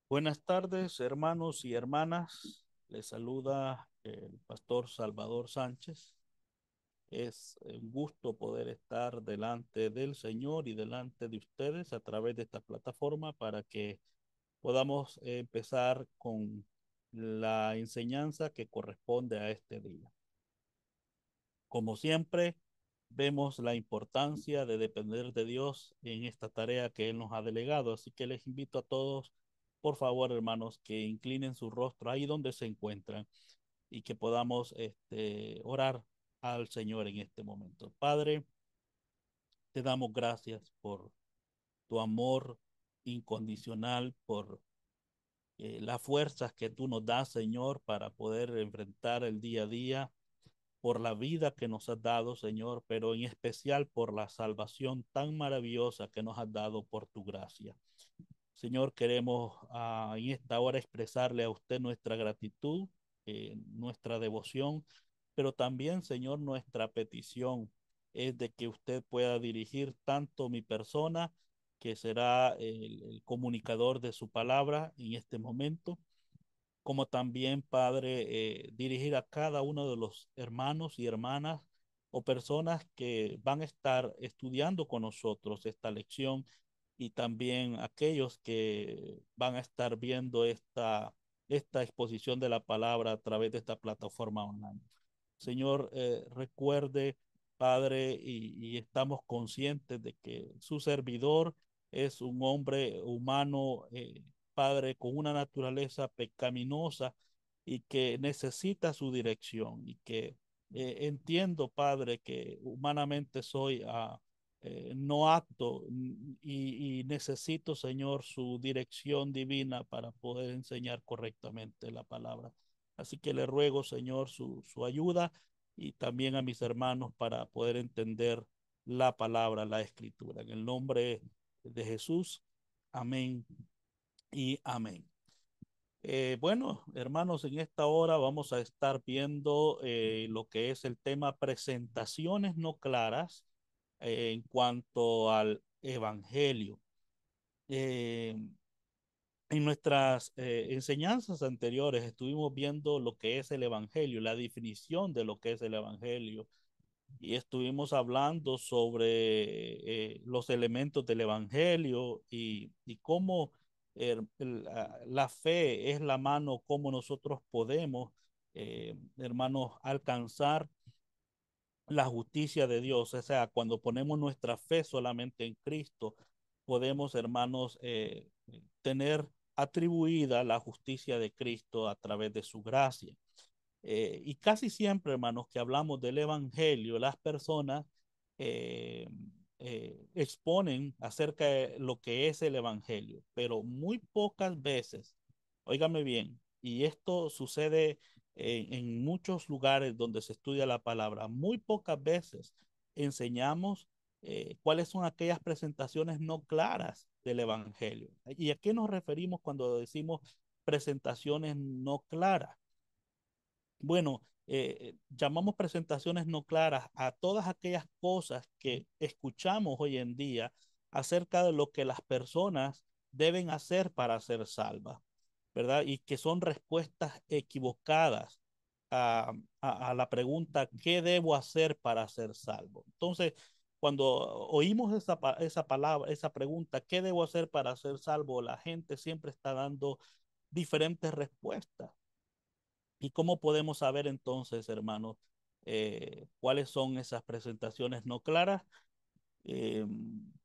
Buenas tardes, hermanos y hermanas. Les saluda el pastor Salvador Sánchez. Es un gusto poder estar delante del Señor y delante de ustedes a través de esta plataforma para que podamos empezar con la enseñanza que corresponde a este día. Como siempre, vemos la importancia de depender de Dios en esta tarea que Él nos ha delegado. Así que les invito a todos, por favor, hermanos, que inclinen su rostro ahí donde se encuentran y que podamos orar al Señor en este momento. Padre, te damos gracias por tu amor incondicional, por las fuerzas que tú nos das, Señor, para poder enfrentar el día a día, por la vida que nos has dado, Señor, pero en especial por la salvación tan maravillosa que nos has dado por tu gracia. Señor, queremos en esta hora expresarle a usted nuestra gratitud, nuestra devoción, pero también, Señor, nuestra petición es de que usted pueda dirigir tanto mi persona, que será el comunicador de su palabra en este momento, como también, Padre, dirigir a cada uno de los hermanos y hermanas o personas que van a estar estudiando con nosotros esta lección y también aquellos que van a estar viendo esta exposición de la palabra a través de esta plataforma online. Señor, recuerde, Padre, y estamos conscientes de que su servidor es un hombre humano, Padre, con una naturaleza pecaminosa y que necesita su dirección y que entiendo, Padre, que humanamente soy no apto y necesito, Señor, su dirección divina para poder enseñar correctamente la palabra. Así que le ruego, Señor, su ayuda y también a mis hermanos para poder entender la palabra, la escritura. En el nombre de Jesús, amén y amén. Bueno, hermanos, en esta hora vamos a estar viendo lo que es el tema presentaciones no claras en cuanto al Evangelio. Eh, en nuestras enseñanzas anteriores estuvimos viendo lo que es el Evangelio, la definición de lo que es el Evangelio, y estuvimos hablando sobre los elementos del Evangelio y cómo la fe es la mano, cómo nosotros podemos, hermanos, alcanzar la justicia de Dios. O sea, cuando ponemos nuestra fe solamente en Cristo, podemos, hermanos, tener atribuida la justicia de Cristo a través de su gracia. Y casi siempre, hermanos, que hablamos del Evangelio, las personas eh, exponen acerca de lo que es el Evangelio, pero muy pocas veces, óigame bien, y esto sucede en muchos lugares donde se estudia la palabra, muy pocas veces enseñamos cuáles son aquellas presentaciones no claras del Evangelio. ¿Y a qué nos referimos cuando decimos presentaciones no claras? Bueno, llamamos presentaciones no claras a todas aquellas cosas que escuchamos hoy en día acerca de lo que las personas deben hacer para ser salvas, ¿verdad? Y que son respuestas equivocadas a la pregunta, ¿qué debo hacer para ser salvo? Entonces, cuando oímos esa palabra, esa pregunta, ¿qué debo hacer para ser salvo? La gente siempre está dando diferentes respuestas. ¿Y cómo podemos saber entonces, hermanos, cuáles son esas presentaciones no claras? Eh,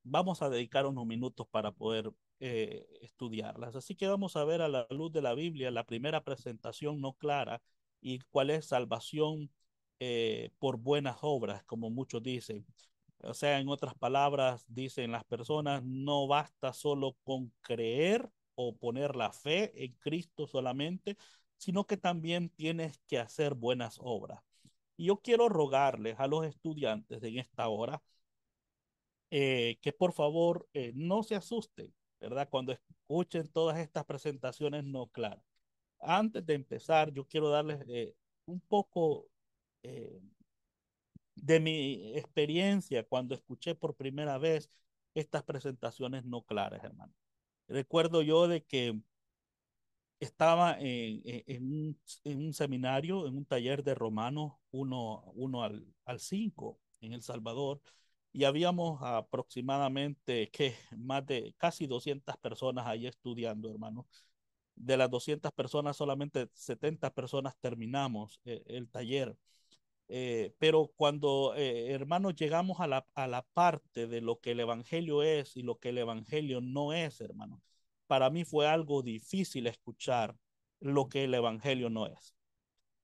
Vamos a dedicar unos minutos para poder estudiarlas. Así que vamos a ver a la luz de la Biblia la primera presentación no clara y cuál es salvación por buenas obras, como muchos dicen. O sea, en otras palabras, dicen las personas, no basta solo con creer o poner la fe en Cristo solamente, sino que también tienes que hacer buenas obras. Y yo quiero rogarles a los estudiantes en esta hora que por favor no se asusten, ¿verdad? Cuando escuchen todas estas presentaciones no claras. Antes de empezar, yo quiero darles un poco eh, de mi experiencia cuando escuché por primera vez estas presentaciones no claras, hermano. Recuerdo yo de que estaba en un seminario, en un taller de Romanos 1 al 5 en El Salvador, y habíamos aproximadamente que más de casi 200 personas ahí estudiando, hermano. De las 200 personas, solamente 70 personas terminamos el taller. Pero cuando, hermanos, llegamos a la parte de lo que el Evangelio es y lo que el Evangelio no es, hermano, para mí fue algo difícil escuchar lo que el Evangelio no es.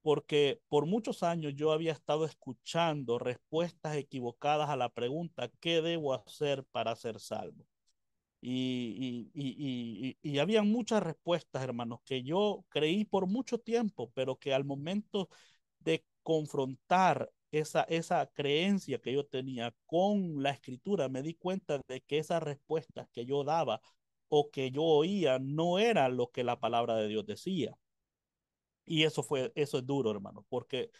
Porque por muchos años yo había estado escuchando respuestas equivocadas a la pregunta, ¿qué debo hacer para ser salvo? Y había muchas respuestas, hermanos, que yo creí por mucho tiempo, pero que al momento de confrontar esa creencia que yo tenía con la escritura, me di cuenta de que esas respuestas que yo daba o que yo oía no era lo que la palabra de Dios decía. Y eso es duro, hermano, porque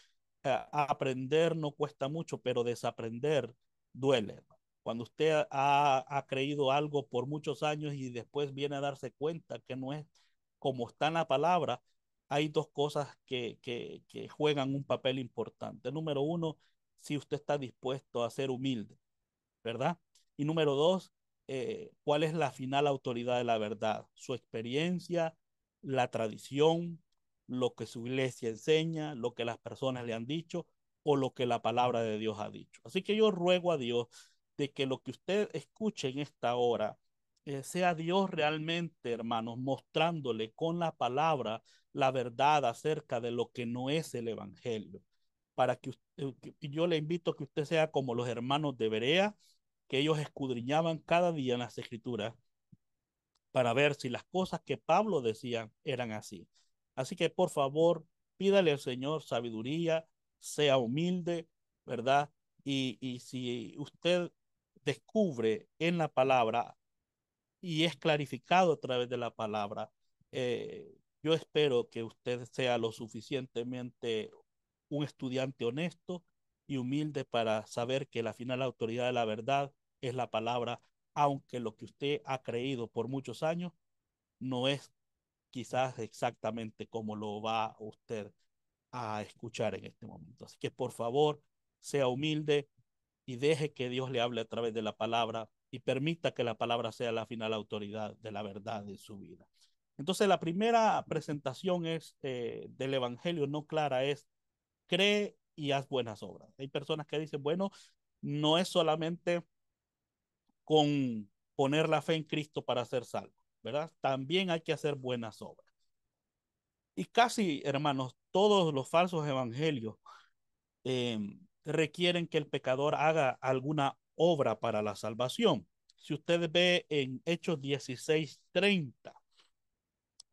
aprender no cuesta mucho, pero desaprender duele, hermano. Cuando usted ha creído algo por muchos años y después viene a darse cuenta que no es como está en la palabra, hay dos cosas que juegan un papel importante. Número uno, si usted está dispuesto a ser humilde, ¿verdad? Y número dos, ¿cuál es la final autoridad de la verdad? Su experiencia, la tradición, lo que su iglesia enseña, lo que las personas le han dicho o lo que la palabra de Dios ha dicho. Así que yo ruego a Dios de que lo que usted escuche en esta hora sea Dios realmente, hermanos, mostrándole con la palabra la verdad acerca de lo que no es el Evangelio. Para que yo le invito a que usted sea como los hermanos de Berea, que ellos escudriñaban cada día en las escrituras para ver si las cosas que Pablo decía eran así. Así que por favor, pídale al Señor sabiduría, sea humilde, ¿verdad? Y si usted descubre en la palabra y es clarificado a través de la palabra, yo espero que usted sea lo suficientemente un estudiante honesto y humilde para saber que la final autoridad de la verdad es la palabra, aunque lo que usted ha creído por muchos años no es quizás exactamente como lo va usted a escuchar en este momento. Así que por favor, sea humilde y deje que Dios le hable a través de la palabra y permita que la palabra sea la final autoridad de la verdad en su vida. Entonces, la primera presentación es del Evangelio no clara, es cree y haz buenas obras. Hay personas que dicen, bueno, no es solamente con poner la fe en Cristo para ser salvo, ¿verdad? También hay que hacer buenas obras. Y casi, hermanos, todos los falsos evangelios eh, requieren que el pecador haga alguna obra para la salvación. Si usted ve en Hechos 16:30,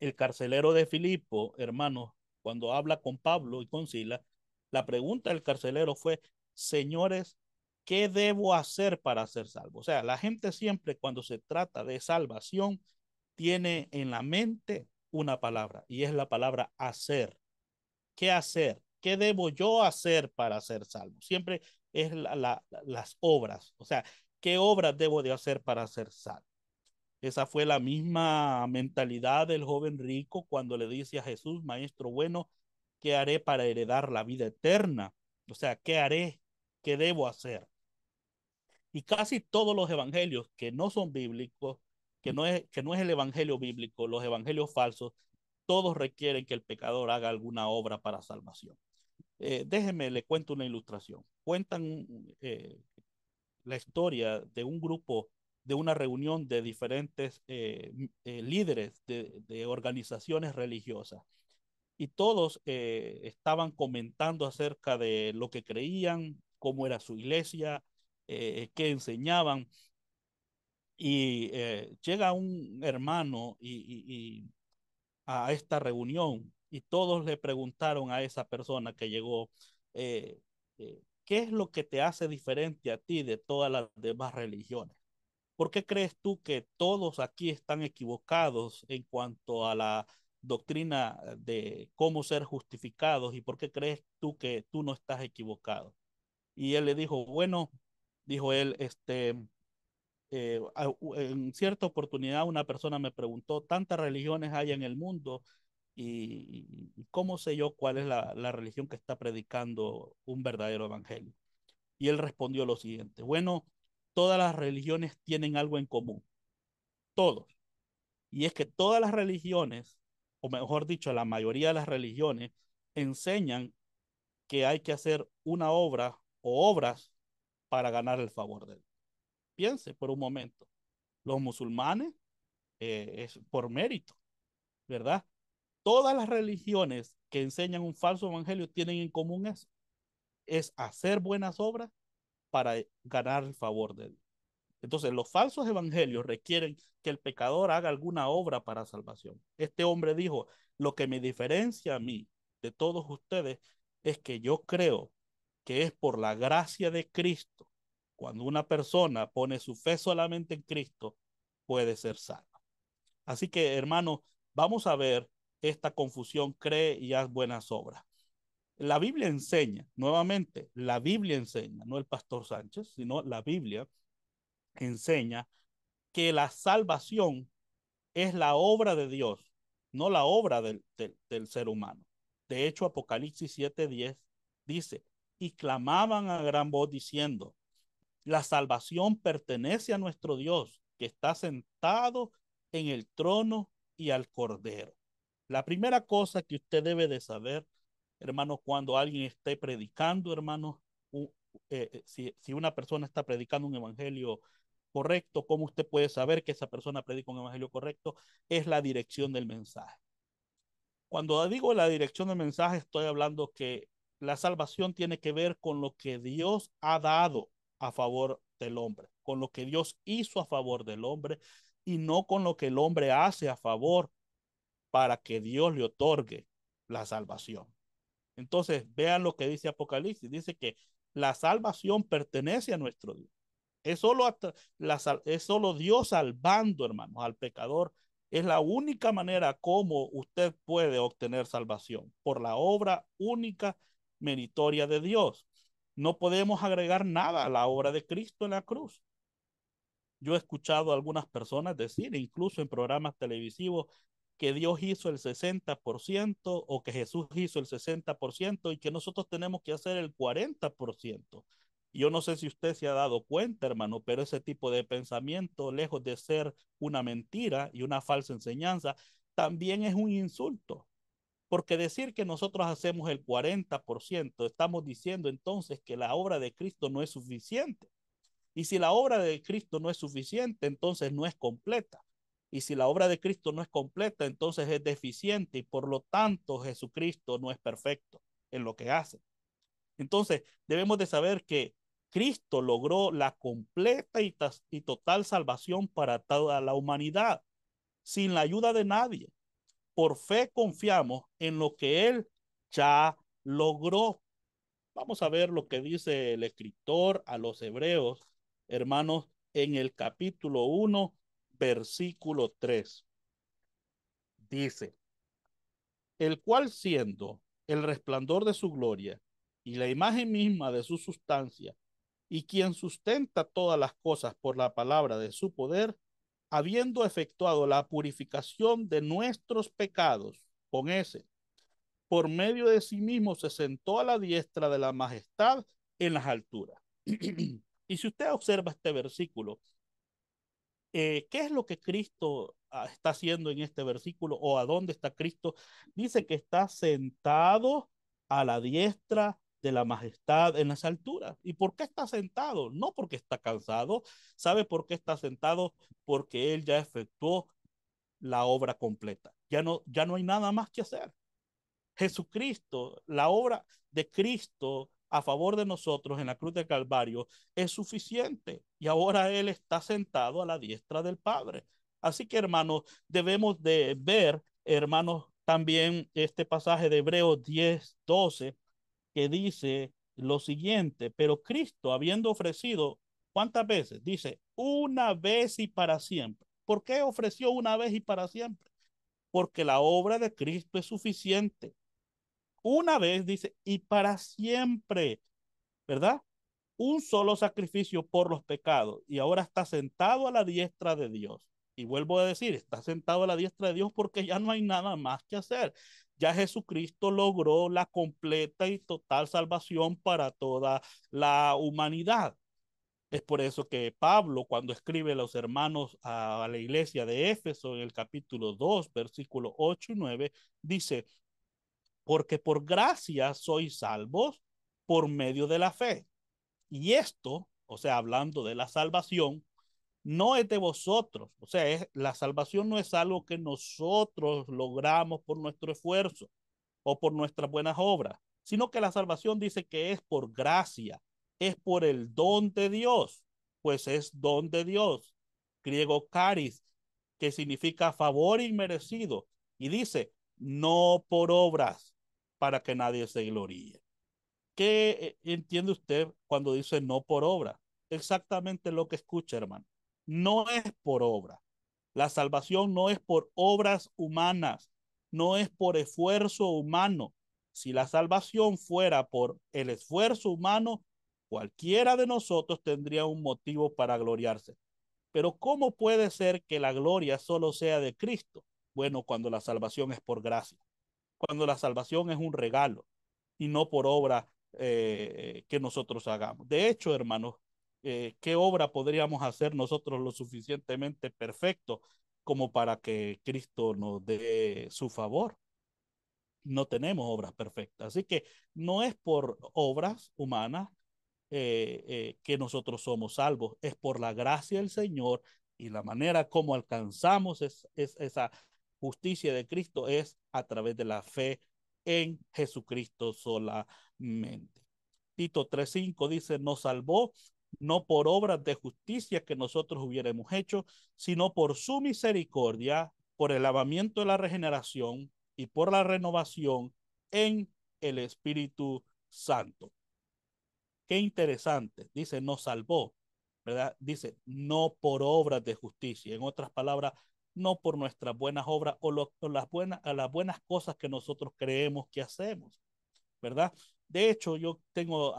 el carcelero de Filipo, hermanos, cuando habla con Pablo y con Sila, la pregunta del carcelero fue, señores, ¿qué debo hacer para ser salvo? O sea, la gente siempre cuando se trata de salvación tiene en la mente una palabra y es la palabra hacer. ¿Qué hacer? ¿Qué debo yo hacer para ser salvo? Siempre es las obras, o sea, ¿qué obras debo de hacer para ser salvo? Esa fue la misma mentalidad del joven rico cuando le dice a Jesús, maestro bueno, ¿qué haré para heredar la vida eterna? O sea, ¿qué haré? ¿Qué debo hacer? Y casi todos los evangelios que no son bíblicos, que no es el evangelio bíblico, los evangelios falsos, todos requieren que el pecador haga alguna obra para salvación. Déjeme, le cuento una ilustración. Cuentan la historia de un grupo, de una reunión de diferentes líderes de organizaciones religiosas. Y todos estaban comentando acerca de lo que creían, cómo era su iglesia, qué enseñaban. Y llega un hermano a esta reunión y todos le preguntaron a esa persona que llegó, ¿qué es lo que te hace diferente a ti de todas las demás religiones? ¿Por qué crees tú que todos aquí están equivocados en cuanto a la doctrina de cómo ser justificados y por qué crees tú que tú no estás equivocado? Y él le dijo, bueno, dijo él, en cierta oportunidad una persona me preguntó, ¿tantas religiones hay en el mundo? y cómo sé yo cuál es la religión que está predicando un verdadero evangelio. Y él respondió lo siguiente: bueno, todas las religiones tienen algo en común, todos. Y es que todas las religiones, o mejor dicho, la mayoría de las religiones, enseñan que hay que hacer una obra o obras para ganar el favor de él. Piense por un momento. Los musulmanes es por mérito, ¿verdad? Todas las religiones que enseñan un falso evangelio tienen en común eso: es hacer buenas obras para ganar el favor de él. Entonces, los falsos evangelios requieren que el pecador haga alguna obra para salvación. Este hombre dijo: lo que me diferencia a mí de todos ustedes es que yo creo que es por la gracia de Cristo. Cuando una persona pone su fe solamente en Cristo, puede ser salva. Así que, hermanos, vamos a ver esta confusión: cree y haz buenas obras. La Biblia enseña, nuevamente, la Biblia enseña, no el pastor Sánchez, sino la Biblia enseña que la salvación es la obra de Dios, no la obra del ser humano. De hecho, Apocalipsis 7:10 dice: y clamaban a gran voz diciendo, la salvación pertenece a nuestro Dios, que está sentado en el trono y al Cordero. La primera cosa que usted debe de saber, hermano, cuando alguien esté predicando, hermano, si una persona está predicando un evangelio correcto, ¿cómo usted puede saber que esa persona predica un evangelio correcto? Es la dirección del mensaje. Cuando digo la dirección del mensaje, estoy hablando que la salvación tiene que ver con lo que Dios ha dado a favor del hombre, con lo que Dios hizo a favor del hombre, y no con lo que el hombre hace a favor para que Dios le otorgue la salvación. Entonces, vean lo que dice Apocalipsis. Dice que la salvación pertenece a nuestro Dios. Es solo, es solo Dios salvando, hermanos, al pecador. Es la única manera como usted puede obtener salvación, por la obra única meritoria de Dios. No podemos agregar nada a la obra de Cristo en la cruz. Yo he escuchado a algunas personas decir, incluso en programas televisivos, que Dios hizo el 60% o que Jesús hizo el 60% y que nosotros tenemos que hacer el 40%. Yo no sé si usted se ha dado cuenta, hermano, pero ese tipo de pensamiento, lejos de ser una mentira y una falsa enseñanza, también es un insulto. Porque decir que nosotros hacemos el 40%, estamos diciendo entonces que la obra de Cristo no es suficiente. Y si la obra de Cristo no es suficiente, entonces no es completa. Y si la obra de Cristo no es completa, entonces es deficiente y por lo tanto Jesucristo no es perfecto en lo que hace. Entonces debemos de saber que Cristo logró la completa y total salvación para toda la humanidad, sin la ayuda de nadie. Por fe confiamos en lo que Él ya logró. Vamos a ver lo que dice el escritor a los hebreos, hermanos, en el capítulo 1, versículo 3. Dice: el cual siendo el resplandor de su gloria y la imagen misma de su sustancia, y quien sustenta todas las cosas por la palabra de su poder, habiendo efectuado la purificación de nuestros pecados, con ese, por medio de sí mismo se sentó a la diestra de la majestad en las alturas. Y si usted observa este versículo, ¿qué es lo que Cristo está haciendo en este versículo o a dónde está Cristo? Dice que está sentado a la diestra de la majestad en las alturas. ¿Y por qué está sentado? No porque está cansado. ¿Sabe por qué está sentado? Porque Él ya efectuó la obra completa. Ya no hay nada más que hacer. Jesucristo, la obra de Cristo a favor de nosotros en la cruz del Calvario es suficiente y ahora Él está sentado a la diestra del Padre. Así que, hermanos, debemos de ver, hermanos, también este pasaje de Hebreos 10:12 que dice lo siguiente: pero Cristo, habiendo ofrecido, ¿cuántas veces? Dice, una vez y para siempre. ¿Por qué ofreció una vez y para siempre? Porque la obra de Cristo es suficiente. Una vez, dice, y para siempre, ¿verdad? Un solo sacrificio por los pecados y ahora está sentado a la diestra de Dios. Y vuelvo a decir, está sentado a la diestra de Dios porque ya no hay nada más que hacer. Ya Jesucristo logró la completa y total salvación para toda la humanidad. Es por eso que Pablo, cuando escribe a los hermanos a la iglesia de Éfeso en el capítulo 2, versículos 8 y 9, dice, porque por gracia sois salvos por medio de la fe. Y esto, o sea, hablando de la salvación, no es de vosotros. O sea, la salvación no es algo que nosotros logramos por nuestro esfuerzo o por nuestras buenas obras, sino que la salvación dice que es por gracia, es por el don de Dios, pues es don de Dios. Griego caris, que significa favor inmerecido, y dice, no por obras, para que nadie se gloríe. ¿Qué entiende usted cuando dice no por obra? Exactamente lo que escucha, hermano. No es por obra. La salvación no es por obras humanas, no es por esfuerzo humano. Si la salvación fuera por el esfuerzo humano, cualquiera de nosotros tendría un motivo para gloriarse. Pero ¿cómo puede ser que la gloria solo sea de Cristo? Bueno, cuando la salvación es por gracia, cuando la salvación es un regalo y no por obra que nosotros hagamos. De hecho, hermanos, ¿qué obra podríamos hacer nosotros lo suficientemente perfecto como para que Cristo nos dé su favor? No tenemos obras perfectas. Así que no es por obras humanas que nosotros somos salvos, es por la gracia del Señor y la manera como alcanzamos esa justicia de Cristo es a través de la fe en Jesucristo solamente. Tito 3:5 dice, nos salvó no por obras de justicia que nosotros hubiéramos hecho, sino por su misericordia, por el lavamiento de la regeneración y por la renovación en el Espíritu Santo. Qué interesante, dice, nos salvó, ¿verdad? Dice, no por obras de justicia. En otras palabras, no por nuestras buenas obras o las buenas cosas que nosotros creemos que hacemos, ¿verdad? De hecho, yo tengo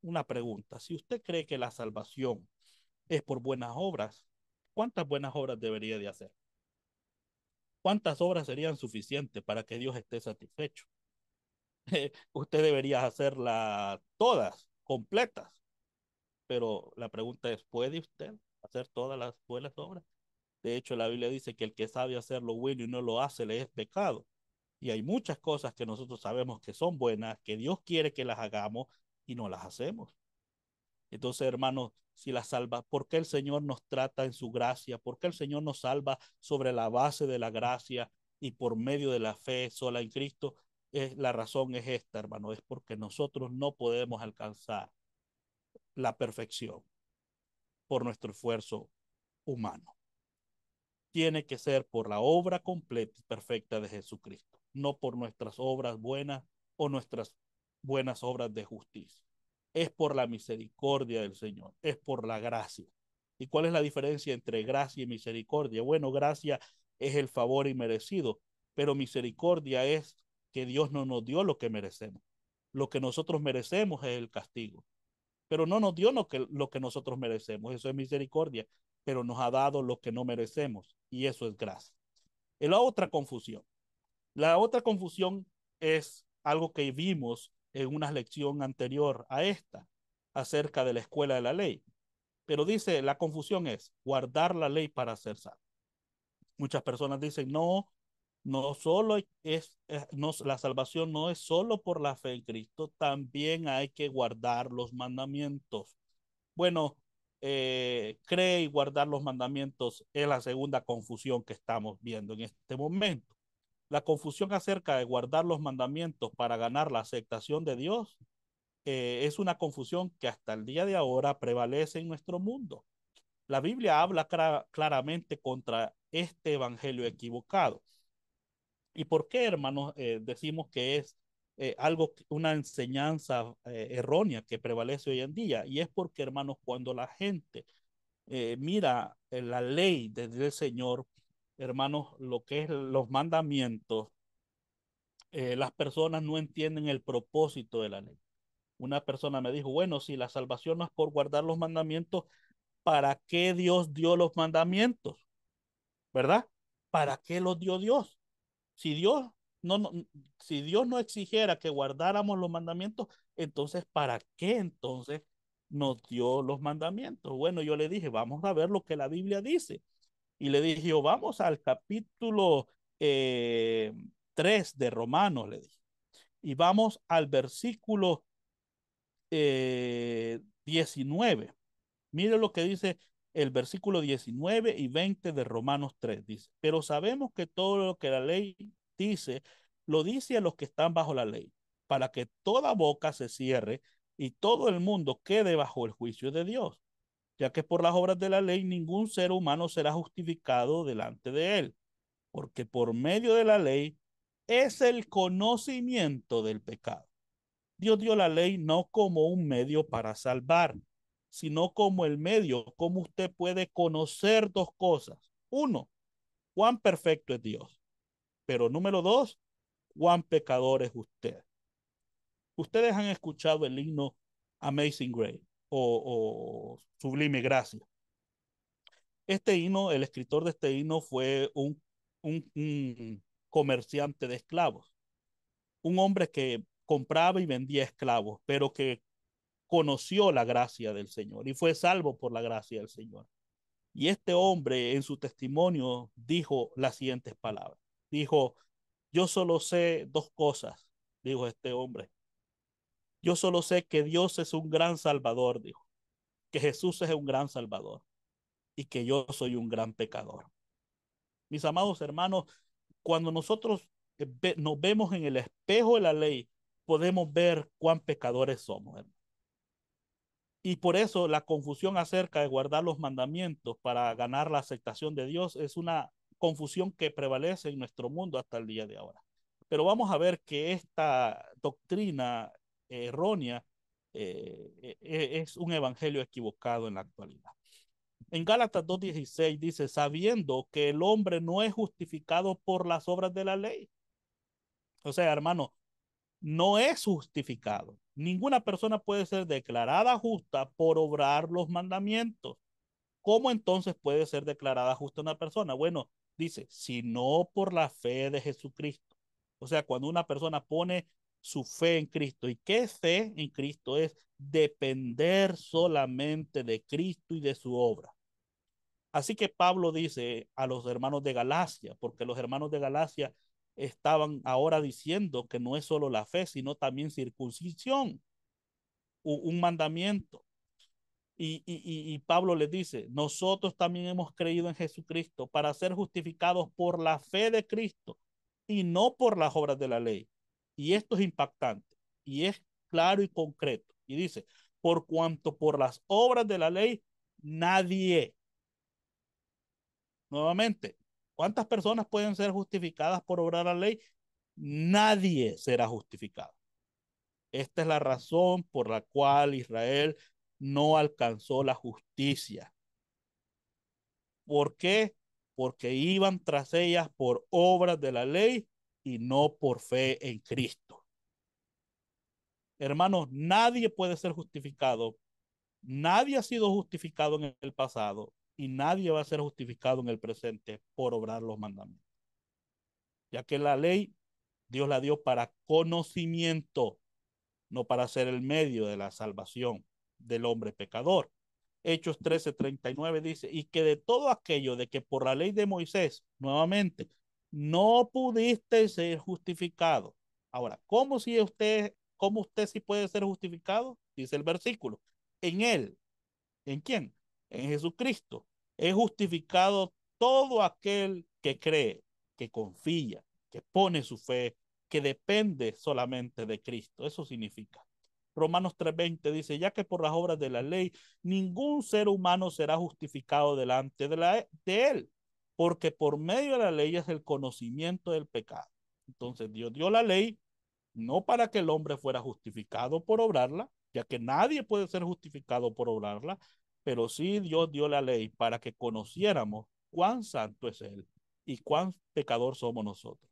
una pregunta. Si usted cree que la salvación es por buenas obras, ¿cuántas buenas obras debería de hacer? ¿Cuántas obras serían suficientes para que Dios esté satisfecho? Usted debería hacerlas todas, completas. Pero la pregunta es, ¿puede usted hacer todas las buenas obras? De hecho, la Biblia dice que el que sabe hacer lo bueno y no lo hace le es pecado. Y hay muchas cosas que nosotros sabemos que son buenas, que Dios quiere que las hagamos y no las hacemos. Entonces, hermanos, si las salva, ¿por qué el Señor nos trata en su gracia? ¿Por qué el Señor nos salva sobre la base de la gracia y por medio de la fe sola en Cristo? La razón es esta, hermano, es porque nosotros no podemos alcanzar la perfección por nuestro esfuerzo humano. Tiene que ser por la obra completa y perfecta de Jesucristo, no por nuestras obras buenas o nuestras buenas obras de justicia. Es por la misericordia del Señor, es por la gracia. ¿Y cuál es la diferencia entre gracia y misericordia? Bueno, gracia es el favor inmerecido, pero misericordia es que Dios no nos dio lo que merecemos. Lo que nosotros merecemos es el castigo, pero no nos dio lo que nosotros merecemos. Eso es misericordia, pero nos ha dado lo que no merecemos y eso es gracia. Y la otra confusión es algo que vimos en una lección anterior a esta, acerca de la escuela de la ley. Pero dice, la confusión es guardar la ley para ser salvo. Muchas personas dicen, no, no solo no, la salvación no es solo por la fe en Cristo, también hay que guardar los mandamientos. Bueno, cree y guardar los mandamientos es la segunda confusión que estamos viendo en este momento. La confusión acerca de guardar los mandamientos para ganar la aceptación de Dios es una confusión que hasta el día de ahora prevalece en nuestro mundo. La Biblia habla claramente contra este evangelio equivocado. ¿Y por qué, hermanos, decimos que es una enseñanza errónea que prevalece hoy en día? Y es porque, hermanos, cuando la gente mira la ley del Señor, hermanos, lo que es los mandamientos, las personas no entienden el propósito de la ley. Una persona me dijo, bueno, si la salvación no es por guardar los mandamientos, ¿para qué Dios dio los mandamientos? ¿verdad? ¿Para qué los dio Dios? Si Dios no, no, si Dios no exigiera que guardáramos los mandamientos, entonces, ¿para qué entonces nos dio los mandamientos? Bueno, yo le dije, vamos a ver lo que la Biblia dice. Y le dije, yo, vamos al capítulo eh, 3 de Romanos, le dije. Y vamos al versículo 19. Mire lo que dice el versículo 19 y 20 de Romanos 3. Dice, pero sabemos que todo lo que la ley dice, lo dice a los que están bajo la ley, para que toda boca se cierre y todo el mundo quede bajo el juicio de Dios, ya que por las obras de la ley ningún ser humano será justificado delante de él, porque por medio de la ley es el conocimiento del pecado. Dios dio la ley no como un medio para salvar, sino como el medio, como usted puede conocer dos cosas. Uno, cuán perfecto es Dios. Pero número dos, cuán pecador es usted. Ustedes han escuchado el himno Amazing Grace o Sublime Gracia. Este himno, el escritor de este himno fue un comerciante de esclavos, un hombre que compraba y vendía esclavos, pero que conoció la gracia del Señor y fue salvo por la gracia del Señor. Y este hombre en su testimonio dijo las siguientes palabras. Dijo, yo solo sé dos cosas, dijo este hombre. Yo solo sé que Dios es un gran salvador, dijo, que Jesús es un gran salvador y que yo soy un gran pecador. Mis amados hermanos, cuando nosotros nos vemos en el espejo de la ley, podemos ver cuán pecadores somos, hermanos. Y por eso la confusión acerca de guardar los mandamientos para ganar la aceptación de Dios es una confusión que prevalece en nuestro mundo hasta el día de ahora. Pero vamos a ver que esta doctrina errónea es un evangelio equivocado en la actualidad. En Gálatas 2:16 dice, sabiendo que el hombre no es justificado por las obras de la ley. O sea, hermano, no es justificado. Ninguna persona puede ser declarada justa por obrar los mandamientos. ¿Cómo entonces puede ser declarada justa una persona? Bueno, dice, sino por la fe de Jesucristo. O sea, cuando una persona pone su fe en Cristo. ¿Y qué es fe en Cristo? Es depender solamente de Cristo y de su obra. Así que Pablo dice a los hermanos de Galacia, porque los hermanos de Galacia estaban ahora diciendo que no es solo la fe, sino también circuncisión, un mandamiento. Y Pablo les dice, nosotros también hemos creído en Jesucristo para ser justificados por la fe de Cristo y no por las obras de la ley. Y esto es impactante y es claro y concreto. Y dice, por cuanto por las obras de la ley nadie. Nuevamente, ¿cuántas personas pueden ser justificadas por obrar la ley? Nadie será justificado. Esta es la razón por la cual Israel no alcanzó la justicia. ¿Por qué? Porque iban tras ellas por obras de la ley y no por fe en Cristo. Hermanos, nadie puede ser justificado. Nadie ha sido justificado en el pasado y nadie va a ser justificado en el presente por obrar los mandamientos. Ya que la ley Dios la dio para conocimiento, no para ser el medio de la salvación del hombre pecador. Hechos 13:39 dice, y que de todo aquello de que por la ley de Moisés, nuevamente, no pudiste ser justificado. Ahora, cómo usted sí puede ser justificado? Dice el versículo, en él. ¿En quién? En Jesucristo. Es justificado todo aquel que cree, que confía, que pone su fe, que depende solamente de Cristo. Eso significa. Romanos 3:20 dice, ya que por las obras de la ley ningún ser humano será justificado delante de él, porque por medio de la ley es el conocimiento del pecado. Entonces Dios dio la ley no para que el hombre fuera justificado por obrarla, ya que nadie puede ser justificado por obrarla, pero sí Dios dio la ley para que conociéramos cuán santo es Él y cuán pecador somos nosotros.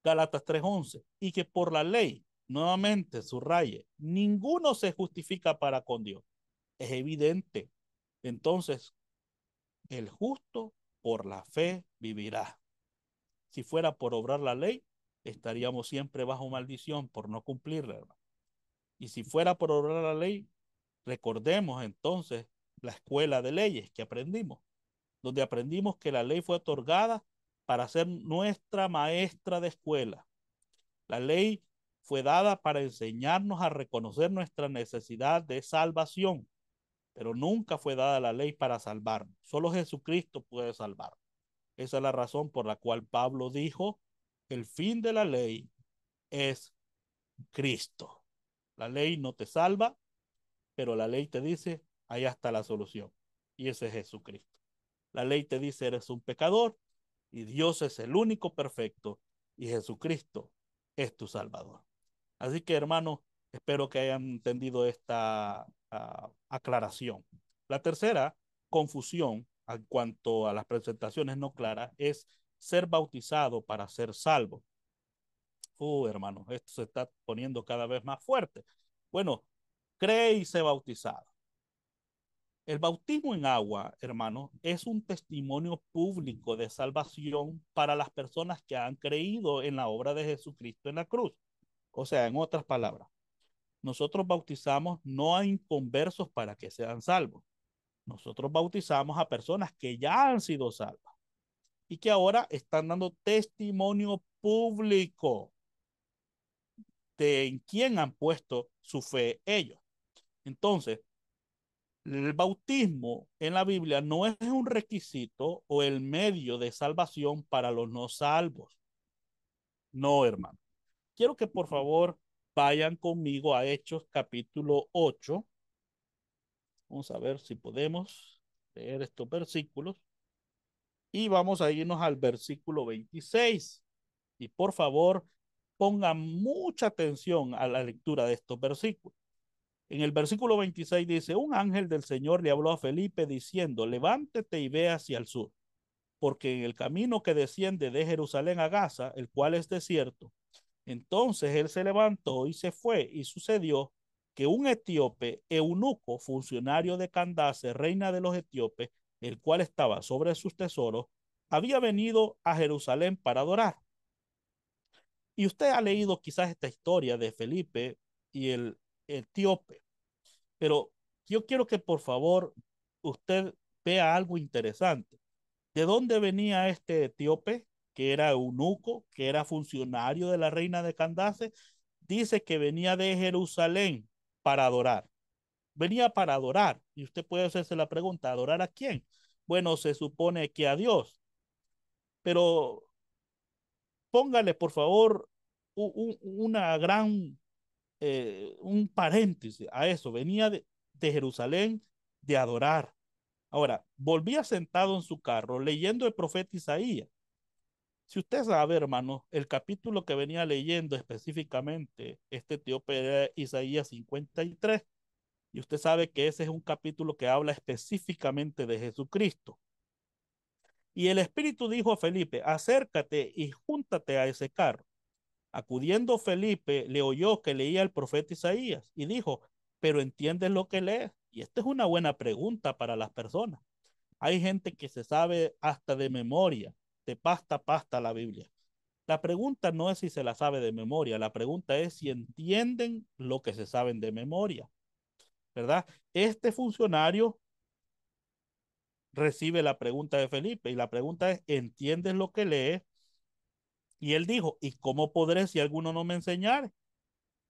Gálatas 3:11, y que por la ley, nuevamente subraye, ninguno se justifica para con Dios. Es evidente. Entonces, el justo por la fe vivirá. Si fuera por obrar la ley, estaríamos siempre bajo maldición por no cumplirla, hermano. Y si fuera por obrar la ley, recordemos entonces la escuela de leyes que aprendimos, donde aprendimos que la ley fue otorgada para ser nuestra maestra de escuela. La ley fue dada para enseñarnos a reconocer nuestra necesidad de salvación, pero nunca fue dada la ley para salvarnos. Solo Jesucristo puede salvarnos. Esa es la razón por la cual Pablo dijo, el fin de la ley es Cristo. La ley no te salva, pero la ley te dice, ahí está la solución. Y ese es Jesucristo. La ley te dice, eres un pecador y Dios es el único perfecto y Jesucristo es tu Salvador. Así que, hermanos, espero que hayan entendido esta aclaración. La tercera confusión en cuanto a las presentaciones no claras es ser bautizado para ser salvo. Hermanos, esto se está poniendo cada vez más fuerte. Bueno, cree y sé bautizado. El bautismo en agua, hermano, es un testimonio público de salvación para las personas que han creído en la obra de Jesucristo en la cruz. O sea, en otras palabras, nosotros bautizamos no a inconversos para que sean salvos. Nosotros bautizamos a personas que ya han sido salvas y que ahora están dando testimonio público de en quién han puesto su fe ellos. Entonces, el bautismo en la Biblia no es un requisito o el medio de salvación para los no salvos. No, hermano. Quiero que por favor vayan conmigo a Hechos capítulo 8. Vamos a ver si podemos leer estos versículos. Y vamos a irnos al versículo 26. Y por favor, pongan mucha atención a la lectura de estos versículos. En el versículo 26 dice, un ángel del Señor le habló a Felipe diciendo, levántate y ve hacia el sur, porque en el camino que desciende de Jerusalén a Gaza, el cual es desierto. Entonces él se levantó y se fue, y sucedió que un etíope, eunuco, funcionario de Candace, reina de los etíopes, el cual estaba sobre sus tesoros, había venido a Jerusalén para adorar. Y usted ha leído quizás esta historia de Felipe y el etíope, pero yo quiero que por favor usted vea algo interesante. ¿De dónde venía este etíope, que era eunuco, que era funcionario de la reina de Candace? Dice que venía de Jerusalén para adorar. Venía para adorar. Y usted puede hacerse la pregunta, ¿adorar a quién? Bueno, se supone que a Dios. Pero póngale, por favor, una gran, un paréntesis a eso. Venía de Jerusalén de adorar. Ahora, volvía sentado en su carro leyendo el profeta Isaías. Si usted sabe, hermano, el capítulo que venía leyendo específicamente, este etíope era Isaías 53, y usted sabe que ese es un capítulo que habla específicamente de Jesucristo. Y el Espíritu dijo a Felipe, acércate y júntate a ese carro. Acudiendo Felipe, le oyó que leía el profeta Isaías y dijo, pero ¿entiendes lo que lees? Y esta es una buena pregunta para las personas. Hay gente que se sabe hasta de memoria, de pasta a pasta la Biblia. La pregunta no es si se la sabe de memoria, la pregunta es si entienden lo que se saben de memoria, ¿verdad? Este funcionario recibe la pregunta de Felipe y la pregunta es, ¿entiendes lo que lees? Y él dijo, ¿y cómo podré si alguno no me enseñare?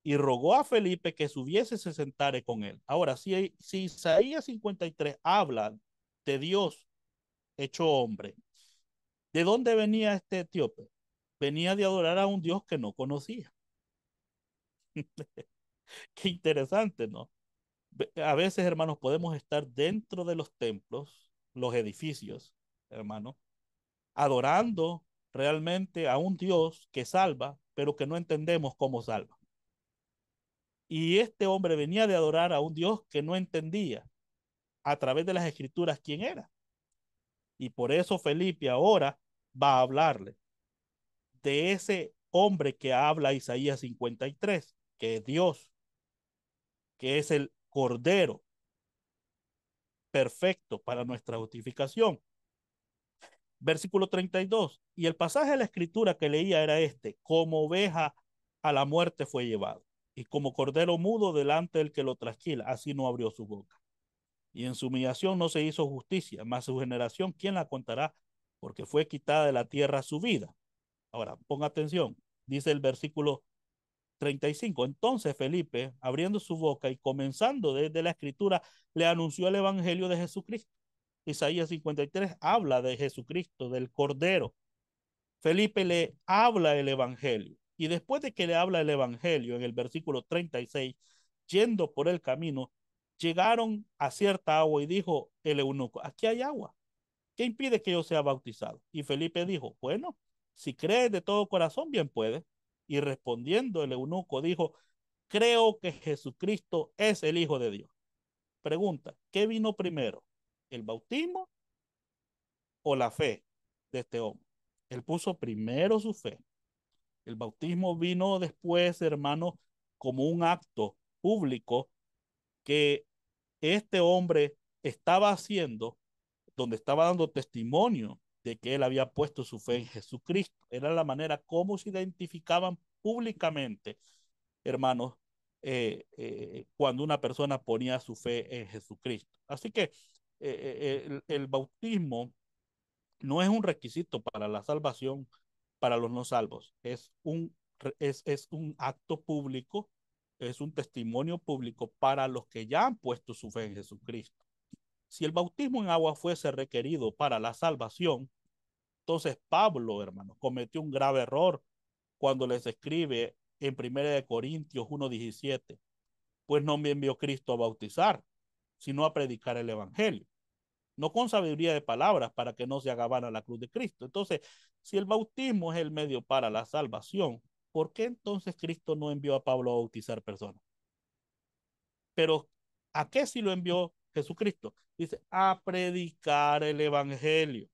Y rogó a Felipe que subiese y se sentare con él. Ahora, si Isaías 53 habla de Dios hecho hombre, ¿de dónde venía este etíope? Venía de adorar a un Dios que no conocía. Qué interesante, ¿no? A veces, hermanos, podemos estar dentro de los templos, los edificios, hermanos, adorando realmente a un Dios que salva, pero que no entendemos cómo salva. Y este hombre venía de adorar a un Dios que no entendía a través de las escrituras quién era. Y por eso Felipe ahora va a hablarle de ese hombre que habla Isaías 53, que es Dios, que es el Cordero perfecto para nuestra justificación. Versículo 32. Y el pasaje de la escritura que leía era este: como oveja a la muerte fue llevado, y como cordero mudo delante del que lo trasquila, así no abrió su boca. Y en su humillación no se hizo justicia, mas su generación, ¿quién la contará? Porque fue quitada de la tierra su vida. Ahora, ponga atención, dice el versículo 35. Entonces Felipe, abriendo su boca y comenzando desde la escritura, le anunció el evangelio de Jesucristo. Isaías 53 habla de Jesucristo, del Cordero. Felipe le habla el evangelio. Y después de que le habla el evangelio, en el versículo 36, yendo por el camino, llegaron a cierta agua y dijo el eunuco: aquí hay agua, ¿qué impide que yo sea bautizado? Y Felipe dijo: bueno, si crees de todo corazón, bien puedes. Y respondiendo el eunuco dijo: creo que Jesucristo es el Hijo de Dios. Pregunta: ¿qué vino primero? ¿El bautismo o la fe de este hombre? Él puso primero su fe. El bautismo vino después, hermano, como un acto público que este hombre estaba haciendo, donde estaba dando testimonio de que él había puesto su fe en Jesucristo. Era la manera como se identificaban públicamente, hermanos, cuando una persona ponía su fe en Jesucristo. Así que el bautismo no es un requisito para la salvación para los no salvos, es un acto público, es un testimonio público para los que ya han puesto su fe en Jesucristo. Si el bautismo en agua fuese requerido para la salvación, entonces Pablo, hermano, cometió un grave error cuando les escribe en 1 Corintios 1:17: pues no me envió Cristo a bautizar, sino a predicar el evangelio, no con sabiduría de palabras, para que no se haga vana la cruz de Cristo. Entonces, si el bautismo es el medio para la salvación, ¿por qué entonces Cristo no envió a Pablo a bautizar personas? Pero ¿a qué sí lo envió Jesucristo? Dice: a predicar el evangelio,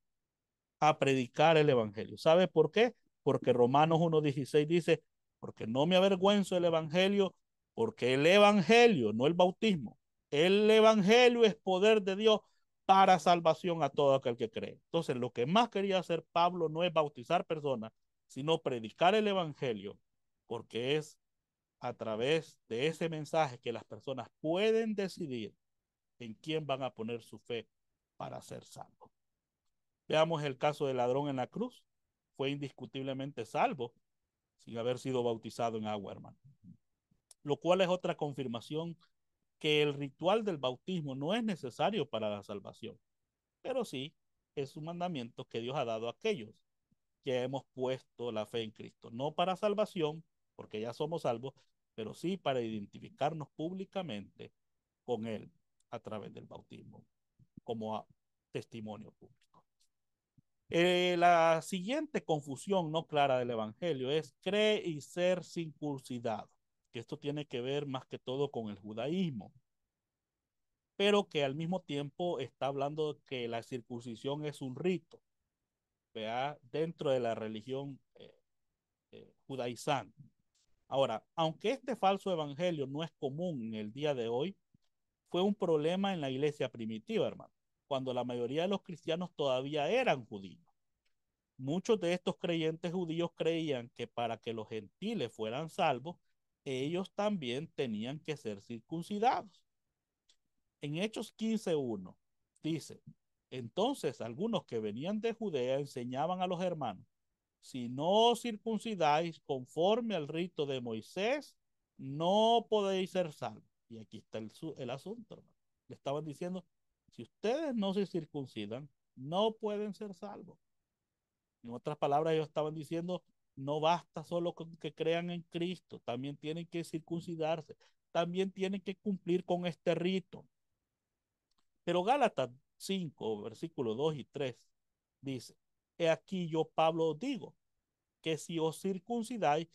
a predicar el evangelio. ¿Sabe por qué? Porque Romanos 1:16 dice: porque no me avergüenzo del evangelio, porque el evangelio, no el bautismo, el evangelio es poder de Dios para salvación a todo aquel que cree. Entonces, lo que más quería hacer Pablo no es bautizar personas, sino predicar el evangelio, porque es a través de ese mensaje que las personas pueden decidir en quién van a poner su fe para ser salvos. Veamos el caso del ladrón en la cruz. Fue indiscutiblemente salvo sin haber sido bautizado en agua, hermano. Lo cual es otra confirmación que el ritual del bautismo no es necesario para la salvación, pero sí es un mandamiento que Dios ha dado a aquellos que hemos puesto la fe en Cristo. No para salvación, porque ya somos salvos, pero sí para identificarnos públicamente con Él a través del bautismo, como testimonio público. La siguiente confusión no clara del Evangelio es cree y ser circuncidado, que esto tiene que ver más que todo con el judaísmo, pero que al mismo tiempo está hablando de que la circuncisión es un rito, ¿vea? Dentro de la religión judaizante. Ahora, aunque este falso evangelio no es común en el día de hoy, fue un problema en la iglesia primitiva, hermano, cuando la mayoría de los cristianos todavía eran judíos. Muchos de estos creyentes judíos creían que para que los gentiles fueran salvos, ellos también tenían que ser circuncidados. En Hechos 15:1 dice: entonces algunos que venían de Judea enseñaban a los hermanos: si no os circuncidáis conforme al rito de Moisés, no podéis ser salvos. Y aquí está el asunto, hermano. Le estaban diciendo: si ustedes no se circuncidan, no pueden ser salvos. En otras palabras, ellos estaban diciendo: no basta solo con que crean en Cristo, también tienen que circuncidarse, también tienen que cumplir con este rito. Pero Gálatas 5, versículos 2 y 3 dice: he aquí yo, Pablo, digo que si os circuncidáis,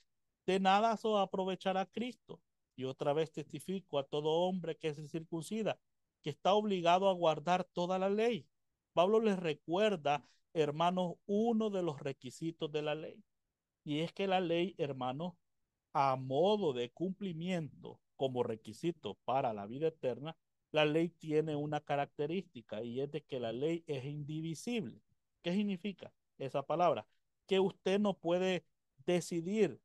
de nada os aprovechará Cristo. Y otra vez testifico a todo hombre que se circuncida, que está obligado a guardar toda la ley. Pablo les recuerda, hermanos, uno de los requisitos de la ley. Y es que la ley, hermanos, a modo de cumplimiento como requisito para la vida eterna, la ley tiene una característica, y es de que la ley es indivisible. ¿Qué significa esa palabra? Que usted no puede decidir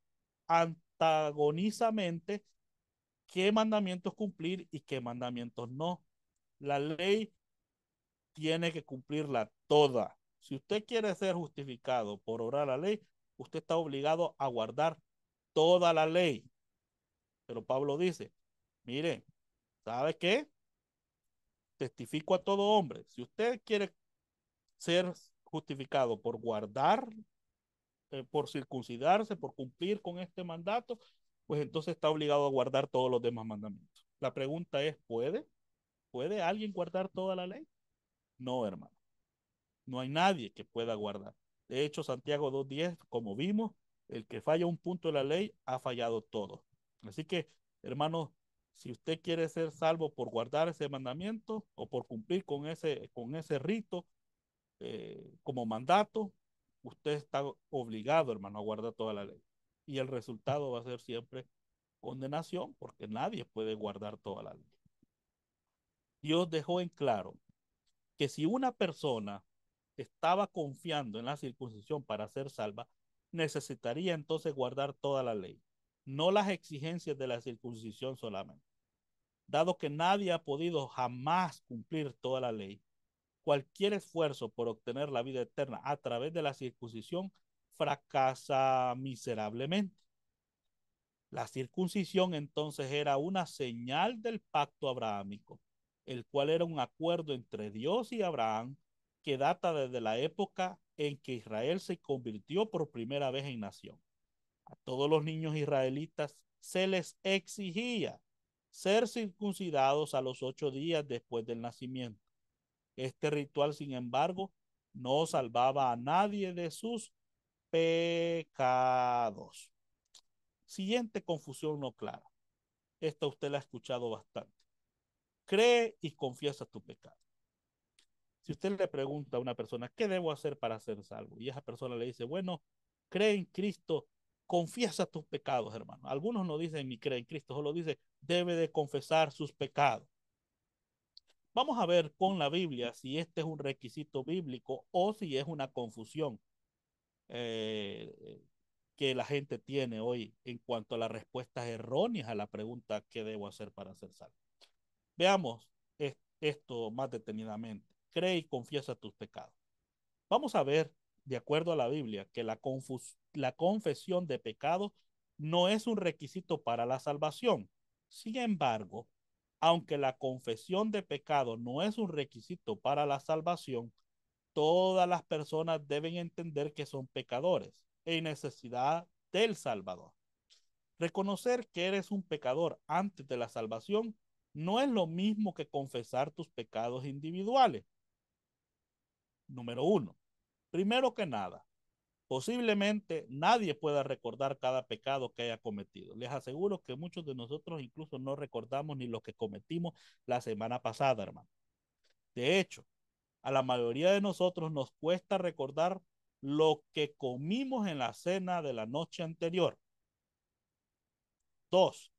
antagonizamente qué mandamientos cumplir y qué mandamientos no. La ley tiene que cumplirla toda. Si usted quiere ser justificado por obrar la ley, usted está obligado a guardar toda la ley. Pero Pablo dice, mire, ¿sabe qué? Testifico a todo hombre. Si usted quiere ser justificado por guardar, por circuncidarse, por cumplir con este mandato, pues entonces está obligado a guardar todos los demás mandamientos. La pregunta es, ¿puede? ¿Puede alguien guardar toda la ley? No, hermano. No hay nadie que pueda guardar. De hecho, Santiago 2:10, como vimos, el que falla un punto de la ley ha fallado todo. Así que, hermano, si usted quiere ser salvo por guardar ese mandamiento o por cumplir con ese rito como mandato, usted está obligado, hermano, a guardar toda la ley. Y el resultado va a ser siempre condenación, porque nadie puede guardar toda la ley. Dios dejó en claro que si una persona estaba confiando en la circuncisión para ser salva, necesitaría entonces guardar toda la ley, no las exigencias de la circuncisión solamente. Dado que nadie ha podido jamás cumplir toda la ley, cualquier esfuerzo por obtener la vida eterna a través de la circuncisión fracasa miserablemente. La circuncisión entonces era una señal del pacto abrahámico, el cual era un acuerdo entre Dios y Abraham que data desde la época en que Israel se convirtió por primera vez en nación. A todos los niños israelitas se les exigía ser circuncidados a los 8 días después del nacimiento. Este ritual, sin embargo, no salvaba a nadie de sus pecados. Siguiente confusión no clara. Esta usted la ha escuchado bastante. Cree y confiesa tu pecado. Si usted le pregunta a una persona, ¿qué debo hacer para ser salvo? Y esa persona le dice, bueno, cree en Cristo, confiesa tus pecados, hermano. Algunos no dicen ni cree en Cristo, solo dice, debe de confesar sus pecados. Vamos a ver con la Biblia si este es un requisito bíblico o si es una confusión eh, que la gente tiene hoy en cuanto a las respuestas erróneas a la pregunta ¿qué debo hacer para ser salvo? Veamos esto más detenidamente. Cree y confiesa tus pecados. Vamos a ver, de acuerdo a la Biblia, que la confesión de pecados no es un requisito para la salvación. Sin embargo, aunque la confesión de pecado no es un requisito para la salvación, todas las personas deben entender que son pecadores en necesidad del Salvador. Reconocer que eres un pecador antes de la salvación no es lo mismo que confesar tus pecados individuales. Número uno, primero que nada, posiblemente nadie pueda recordar cada pecado que haya cometido. Les aseguro que muchos de nosotros incluso no recordamos ni lo que cometimos la semana pasada, hermano. De hecho, a la mayoría de nosotros nos cuesta recordar lo que comimos en la cena de la noche anterior. Dos,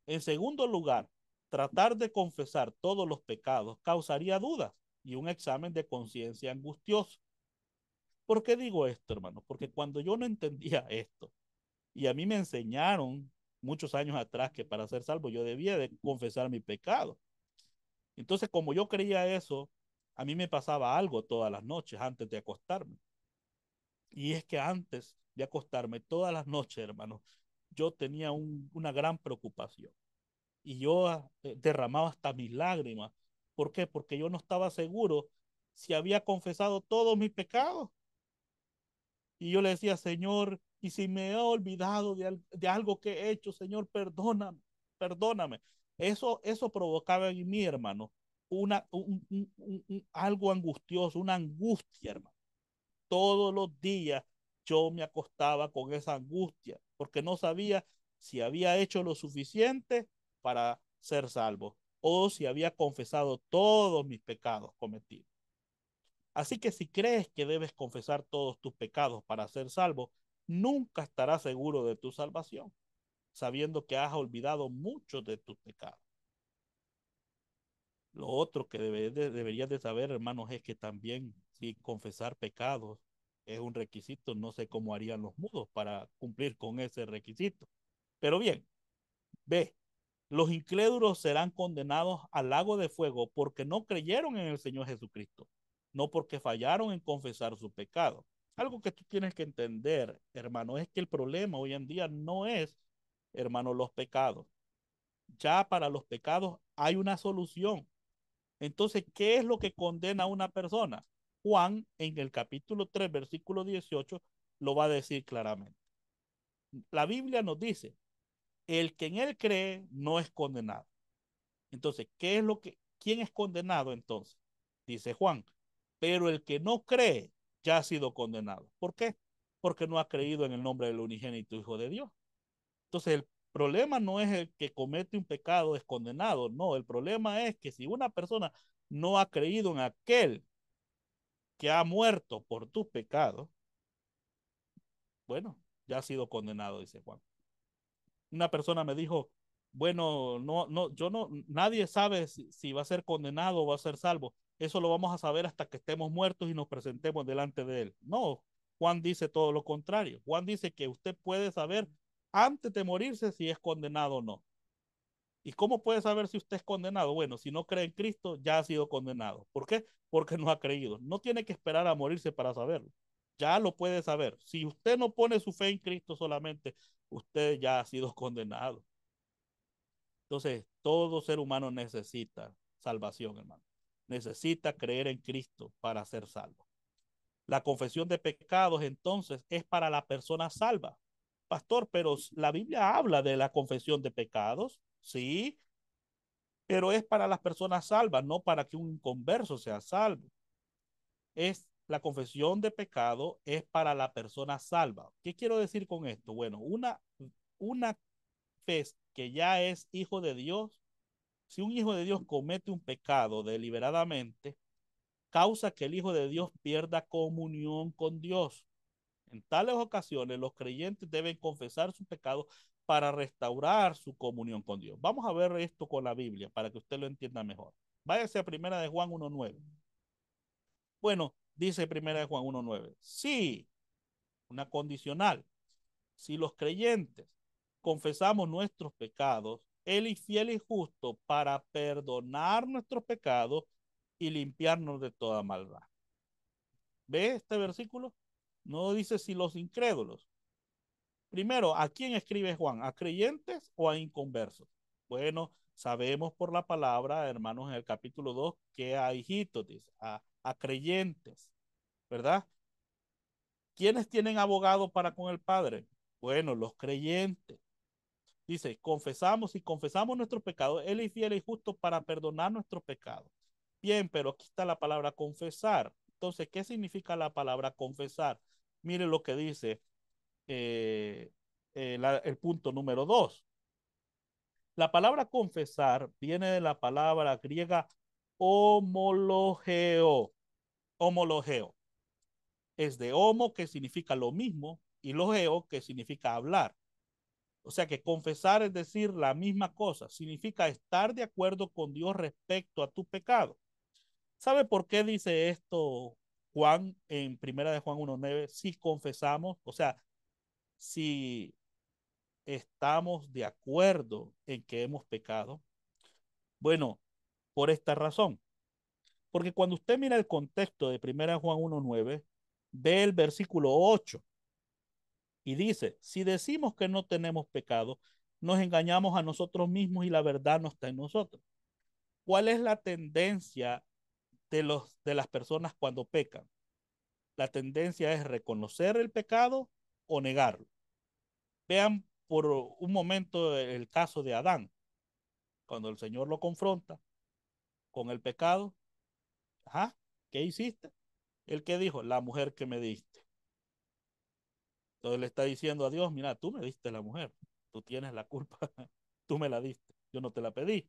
en segundo lugar, tratar de confesar todos los pecados causaría dudas y un examen de conciencia angustioso. ¿Por qué digo esto, hermano? Porque cuando yo no entendía esto y a mí me enseñaron muchos años atrás que para ser salvo yo debía de confesar mi pecado. Entonces, como yo creía eso, a mí me pasaba algo todas las noches antes de acostarme. Y es que antes de acostarme todas las noches, hermano, yo tenía una gran preocupación. Y yo derramaba hasta mis lágrimas. ¿Por qué? Porque yo no estaba seguro si había confesado todos mis pecados. Y yo le decía, Señor, y si me he olvidado de algo que he hecho, Señor, perdóname, perdóname. Eso provocaba en mí, hermano, algo angustioso, una angustia, hermano. Todos los días yo me acostaba con esa angustia, porque no sabía si había hecho lo suficiente para ser salvo o si había confesado todos mis pecados cometidos. Así que si crees que debes confesar todos tus pecados para ser salvo, nunca estarás seguro de tu salvación, sabiendo que has olvidado muchos de tus pecados. Lo otro que deberías de saber, hermanos, es que también si confesar pecados es un requisito, no sé cómo harían los mudos para cumplir con ese requisito. Pero bien, ve, los incrédulos serán condenados al lago de fuego porque no creyeron en el Señor Jesucristo, no porque fallaron en confesar su pecado. Algo que tú tienes que entender, hermano, es que el problema hoy en día no es, hermano, los pecados. Ya para los pecados hay una solución. Entonces, ¿qué es lo que condena a una persona? Juan, en el capítulo 3, versículo 18, lo va a decir claramente. La Biblia nos dice, el que en él cree no es condenado. Entonces, quién es condenado entonces? Dice Juan, pero el que no cree ya ha sido condenado. ¿Por qué? Porque no ha creído en el nombre del unigénito Hijo de Dios. Entonces, el problema no es el que comete un pecado es condenado, no, el problema es que si una persona no ha creído en aquel que ha muerto por tus pecados, bueno, ya ha sido condenado, dice Juan. Una persona me dijo, bueno, yo no, nadie sabe si va a ser condenado o va a ser salvo. Eso lo vamos a saber hasta que estemos muertos y nos presentemos delante de él. No, Juan dice todo lo contrario. Juan dice que usted puede saber antes de morirse si es condenado o no. ¿Y cómo puede saber si usted es condenado? Bueno, si no cree en Cristo, ya ha sido condenado. ¿Por qué? Porque no ha creído. No tiene que esperar a morirse para saberlo. Ya lo puede saber. Si usted no pone su fe en Cristo solamente, usted ya ha sido condenado. Entonces, todo ser humano necesita salvación, hermano. Necesita creer en Cristo para ser salvo. La confesión de pecados, entonces, es para la persona salva. Pastor, pero la Biblia habla de la confesión de pecados, sí, pero es para las personas salvas, no para que un converso sea salvo. Es la confesión de pecado es para la persona salva. ¿Qué quiero decir con esto? Bueno, una vez que ya es hijo de Dios, si un hijo de Dios comete un pecado deliberadamente, causa que el hijo de Dios pierda comunión con Dios. En tales ocasiones, los creyentes deben confesar su pecado para restaurar su comunión con Dios. Vamos a ver esto con la Biblia para que usted lo entienda mejor. Váyase a Primera de Juan 1:9. Bueno, dice Primera de Juan 1:9. Sí, una condicional. Si los creyentes confesamos nuestros pecados, Él es fiel y justo para perdonar nuestros pecados y limpiarnos de toda maldad. ¿Ve este versículo? No dice si los incrédulos. Primero, ¿a quién escribe Juan? ¿A creyentes o a inconversos? Bueno, sabemos por la palabra, hermanos, en el capítulo 2, que a hijitos, dice, a creyentes, ¿verdad? ¿Quiénes tienen abogado para con el Padre? Bueno, los creyentes. Dice, confesamos y confesamos nuestros pecados. Él es fiel y justo para perdonar nuestros pecados. Bien, pero aquí está la palabra confesar. Entonces, ¿qué significa la palabra confesar? Mire lo que dice el punto número 2. La palabra confesar viene de la palabra griega homologeo. Homologeo. Es de homo, que significa lo mismo, y logeo, que significa hablar. O sea que confesar es decir la misma cosa, significa estar de acuerdo con Dios respecto a tu pecado. ¿Sabe por qué dice esto Juan en Primera de Juan 1:9? Si confesamos, o sea, si estamos de acuerdo en que hemos pecado. Bueno, por esta razón. Porque cuando usted mira el contexto de Primera de Juan 1:9, ve el versículo 8 y dice, si decimos que no tenemos pecado, nos engañamos a nosotros mismos y la verdad no está en nosotros. ¿Cuál es la tendencia de las personas cuando pecan? La tendencia es reconocer el pecado o negarlo. Vean por un momento el caso de Adán, cuando el Señor lo confronta con el pecado. Ajá, ¿qué hiciste? El que dijo, la mujer que me diste. Entonces le está diciendo a Dios, mira, tú me diste la mujer, tú tienes la culpa, tú me la diste, yo no te la pedí.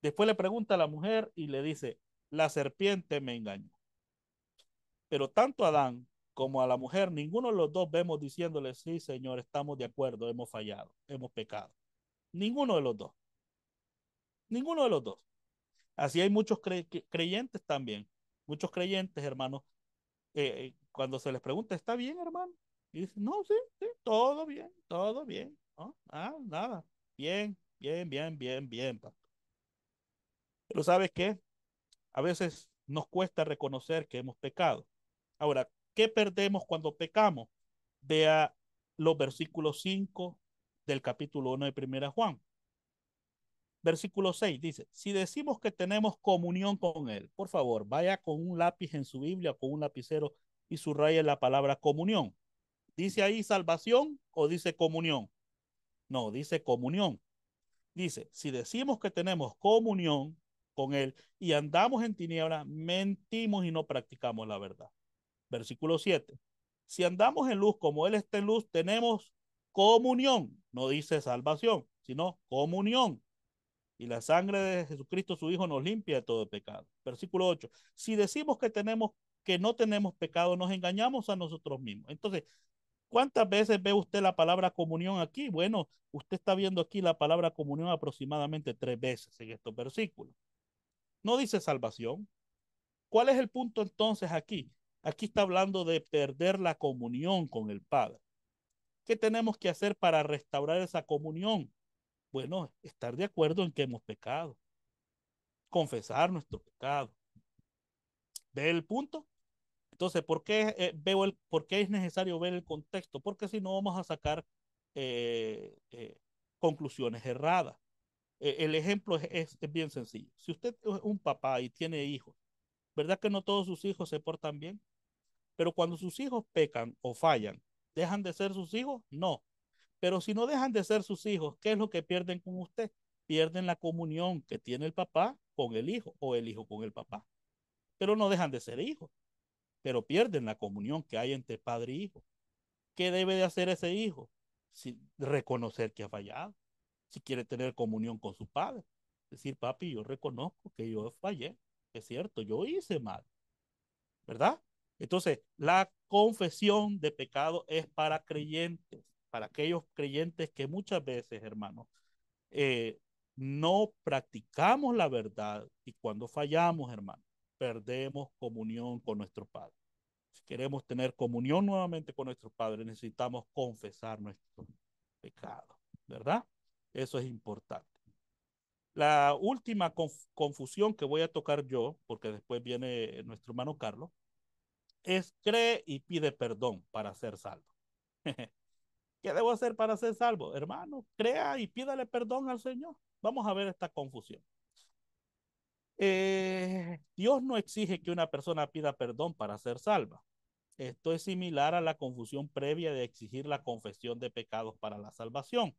Después le pregunta a la mujer y le dice, la serpiente me engañó. Pero tanto a Adán como a la mujer, ninguno de los dos vemos diciéndole, sí, Señor, estamos de acuerdo, hemos fallado, hemos pecado. Ninguno de los dos, ninguno de los dos. Así hay muchos creyentes también, muchos creyentes, hermanos, cuando se les pregunta, ¿está bien, hermano? Y dicen, no, sí, sí, todo bien. ¿No? Ah, nada. Bien, bien, bien, bien, bien, pastor. Pero ¿sabes qué? A veces nos cuesta reconocer que hemos pecado. Ahora, ¿qué perdemos cuando pecamos? Vea los versículos 5 del capítulo 1 de Primera Juan. Versículo 6 dice, si decimos que tenemos comunión con Él, por favor, vaya con un lápiz en su Biblia, con un lapicero y subraye la palabra comunión. ¿Dice ahí salvación o dice comunión? No, dice comunión. Dice, si decimos que tenemos comunión con Él y andamos en tinieblas, mentimos y no practicamos la verdad. Versículo 7. Si andamos en luz como Él está en luz, tenemos comunión. No dice salvación, sino comunión. Y la sangre de Jesucristo, su Hijo, nos limpia de todo pecado. Versículo 8. Si decimos que no tenemos pecado, nos engañamos a nosotros mismos. Entonces, ¿cuántas veces ve usted la palabra comunión aquí? Bueno, usted está viendo aquí la palabra comunión aproximadamente 3 veces en estos versículos. No dice salvación. ¿Cuál es el punto entonces aquí? Aquí está hablando de perder la comunión con el Padre. ¿Qué tenemos que hacer para restaurar esa comunión? Bueno, estar de acuerdo en que hemos pecado, confesar nuestro pecado. ¿Ve el punto? Entonces, ¿por qué es necesario ver el contexto? Porque si no vamos a sacar eh, eh, conclusiones erradas. El ejemplo es bien sencillo. Si usted es un papá y tiene hijos, ¿verdad que no todos sus hijos se portan bien? Pero cuando sus hijos pecan o fallan, ¿dejan de ser sus hijos? No. Pero si no dejan de ser sus hijos, ¿qué es lo que pierden con usted? Pierden la comunión que tiene el papá con el hijo o el hijo con el papá. Pero no dejan de ser hijos, pero pierden la comunión que hay entre padre y hijo. ¿Qué debe de hacer ese hijo? Si, reconocer que ha fallado. Si quiere tener comunión con su padre. Decir, papi, yo reconozco que yo fallé. Es cierto, yo hice mal. ¿Verdad? Entonces, la confesión de pecado es para creyentes, para aquellos creyentes que muchas veces, hermanos, eh, no practicamos la verdad y cuando fallamos, hermanos, perdemos comunión con nuestro Padre. Si queremos tener comunión nuevamente con nuestro Padre, necesitamos confesar nuestro pecado, ¿verdad? Eso es importante. La última confusión que voy a tocar yo, porque después viene nuestro hermano Carlos, es cree y pide perdón para ser salvo. ¿Qué debo hacer para ser salvo? Hermano, crea y pídale perdón al Señor. Vamos a ver esta confusión. Dios no exige que una persona pida perdón para ser salva. Esto es similar a la confusión previa de exigir la confesión de pecados para la salvación.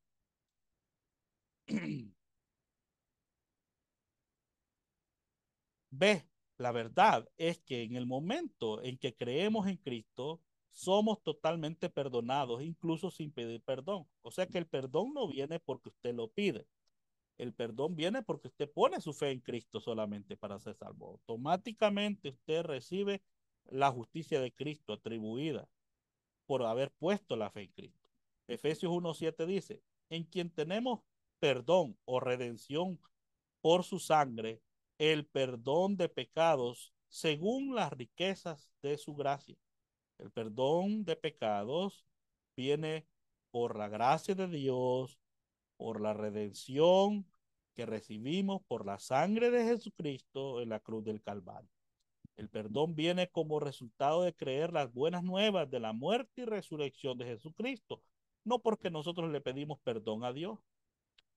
Ve, la verdad es que en el momento en que creemos en Cristo, somos totalmente perdonados, incluso sin pedir perdón. O sea que el perdón no viene porque usted lo pide. El perdón viene porque usted pone su fe en Cristo solamente para ser salvo. Automáticamente usted recibe la justicia de Cristo atribuida por haber puesto la fe en Cristo. Efesios 1:7 dice, en quien tenemos perdón o redención por su sangre, el perdón de pecados según las riquezas de su gracia. El perdón de pecados viene por la gracia de Dios, por la redención que recibimos por la sangre de Jesucristo en la cruz del Calvario. El perdón viene como resultado de creer las buenas nuevas de la muerte y resurrección de Jesucristo, no porque nosotros le pedimos perdón a Dios.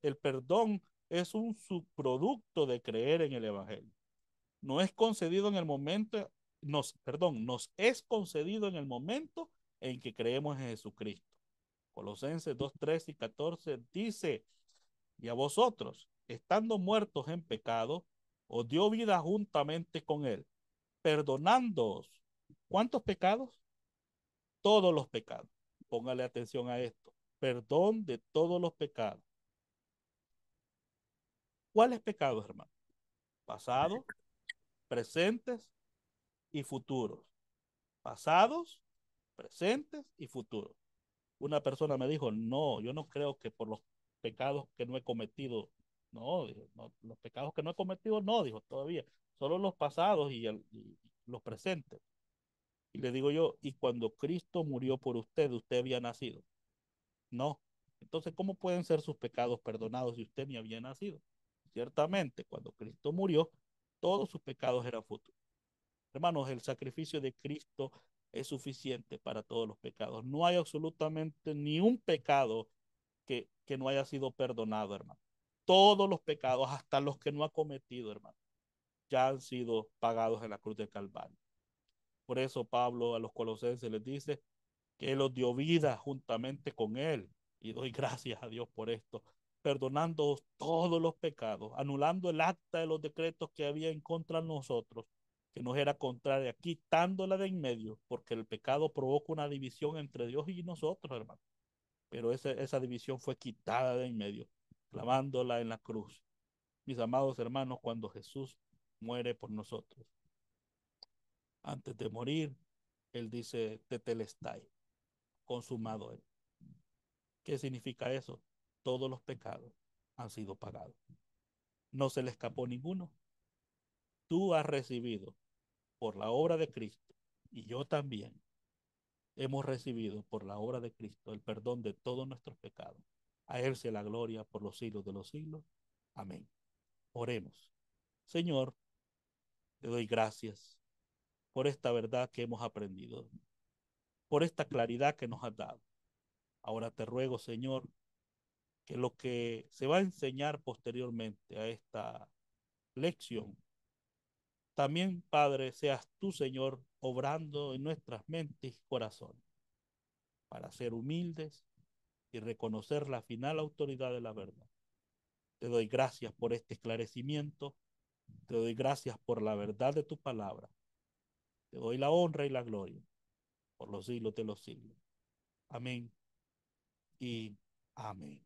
El perdón es un subproducto de creer en el Evangelio. No es concedido en el momento, nos es concedido en el momento en que creemos en Jesucristo. Colosenses 2, 13 y 14 dice, y a vosotros, estando muertos en pecado, os dio vida juntamente con él, perdonándoos. ¿Cuántos pecados? Todos los pecados. Póngale atención a esto. Perdón de todos los pecados. ¿Cuáles pecados, hermano? Pasados, presentes y futuros. Pasados, presentes y futuros. Una persona me dijo, no, yo no creo que por los pecados que no he cometido, no, dijo, no, los pecados que no he cometido, no, dijo todavía, solo los pasados y los presentes. Y le digo yo, ¿y cuando Cristo murió por usted, usted había nacido? No. Entonces, ¿cómo pueden ser sus pecados perdonados si usted ni había nacido? Ciertamente, cuando Cristo murió, todos sus pecados eran futuros. Hermanos, el sacrificio de Cristo es suficiente para todos los pecados. No hay absolutamente ni un pecado que no haya sido perdonado, hermano. Todos los pecados, hasta los que no ha cometido, hermano, ya han sido pagados en la cruz del Calvario. Por eso Pablo a los colosenses les dice que Él os dio vida juntamente con Él. Y doy gracias a Dios por esto, perdonando todos los pecados, anulando el acta de los decretos que había en contra de nosotros, que nos era contraria, quitándola de en medio, porque el pecado provoca una división entre Dios y nosotros, hermano. Pero esa división fue quitada de en medio, clavándola en la cruz. Mis amados hermanos, cuando Jesús muere por nosotros, antes de morir, Él dice, tetelestai, consumado es. ¿Qué significa eso? Todos los pecados han sido pagados. No se le escapó ninguno. Tú has recibido por la obra de Cristo y yo también hemos recibido por la obra de Cristo el perdón de todos nuestros pecados. A Él sea la gloria por los siglos de los siglos. Amén. Oremos. Señor, te doy gracias por esta verdad que hemos aprendido, por esta claridad que nos has dado. Ahora te ruego, Señor, que lo que se va a enseñar posteriormente a esta lección, también, Padre, seas tú, Señor, obrando en nuestras mentes y corazones para ser humildes y reconocer la final autoridad de la verdad. Te doy gracias por este esclarecimiento, te doy gracias por la verdad de tu palabra, te doy la honra y la gloria por los siglos de los siglos. Amén y amén.